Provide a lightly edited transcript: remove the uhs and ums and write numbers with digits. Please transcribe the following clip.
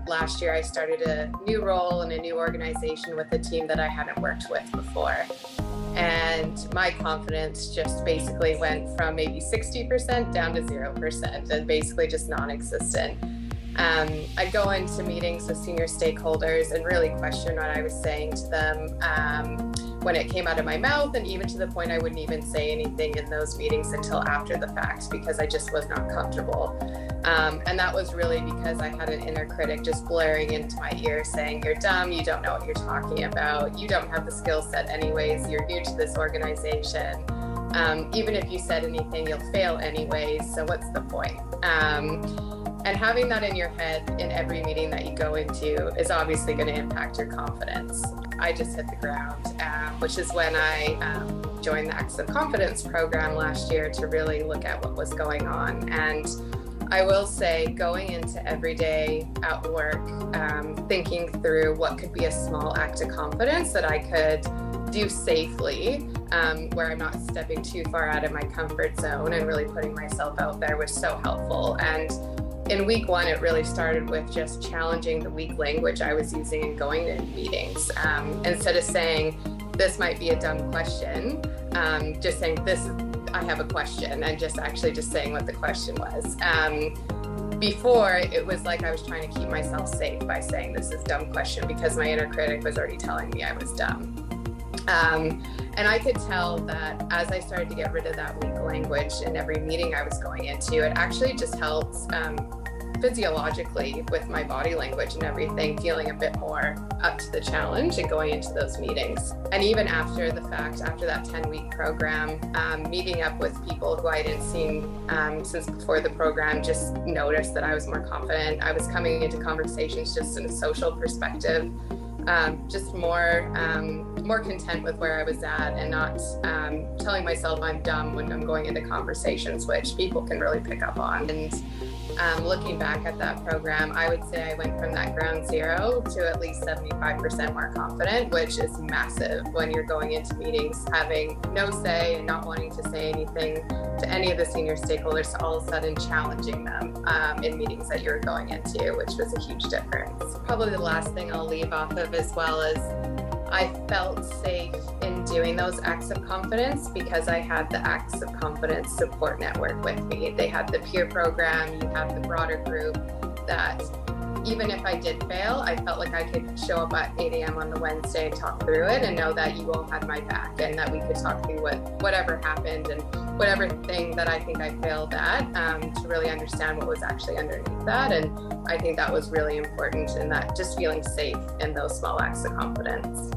Last year, I started a new role in a new organization with a team that I hadn't worked with before. And my confidence just basically went from maybe 60% down to 0% and basically just non-existent. I'd go into meetings with senior stakeholders and really question what I was saying to them when it came out of my mouth, and even to the point I wouldn't even say anything in those meetings until after the fact because I just was not comfortable. And that was really because I had an inner critic just blaring into my ear saying, "You're dumb, you don't know what you're talking about, you don't have the skill set anyways, you're new to this organization. Even if you said anything, you'll fail anyways, so what's the point?" And having that in your head in every meeting that you go into is obviously going to impact your confidence. I just hit the ground, which is when I joined the Acts of Confidence program last year to really look at what was going on. And I will say, going into every day at work, thinking through what could be a small act of confidence that I could do safely, where I'm not stepping too far out of my comfort zone and really putting myself out there, was so helpful. And in week one, it really started with just challenging the weak language I was using and going to meetings. Instead of saying, "This might be a dumb question," just saying, "I have a question," and just saying what the question was. Before, it was like I was trying to keep myself safe by saying, "This is a dumb question," because my inner critic was already telling me I was dumb. And I could tell that as I started to get rid of that weak language in every meeting I was going into, it actually just helped physiologically with my body language and everything, feeling a bit more up to the challenge and going into those meetings. And even after the fact, after that 10-week program, meeting up with people who I hadn't seen since before the program, just noticed that I was more confident. I was coming into conversations just in a social perspective, just more content with where I was at, and not telling myself I'm dumb when I'm going into conversations, which people can really pick up on. And looking back at that program, I would say I went from that ground zero to at least 75% more confident, which is massive when you're going into meetings having no say and not wanting to say anything to any of the senior stakeholders, to all of a sudden challenging them in meetings that you're going into, which was a huge difference. Probably the last thing I'll leave off of as well is I felt safe in doing those acts of confidence because I had the Acts of Confidence support network with me. They had the peer program, you have the broader group that even if I did fail, I felt like I could show up at 8 a.m. on the Wednesday and talk through it and know that you all had my back and that we could talk through whatever happened and whatever thing that I think I failed at, to really understand what was actually underneath that. And I think that was really important, in that just feeling safe in those small acts of confidence.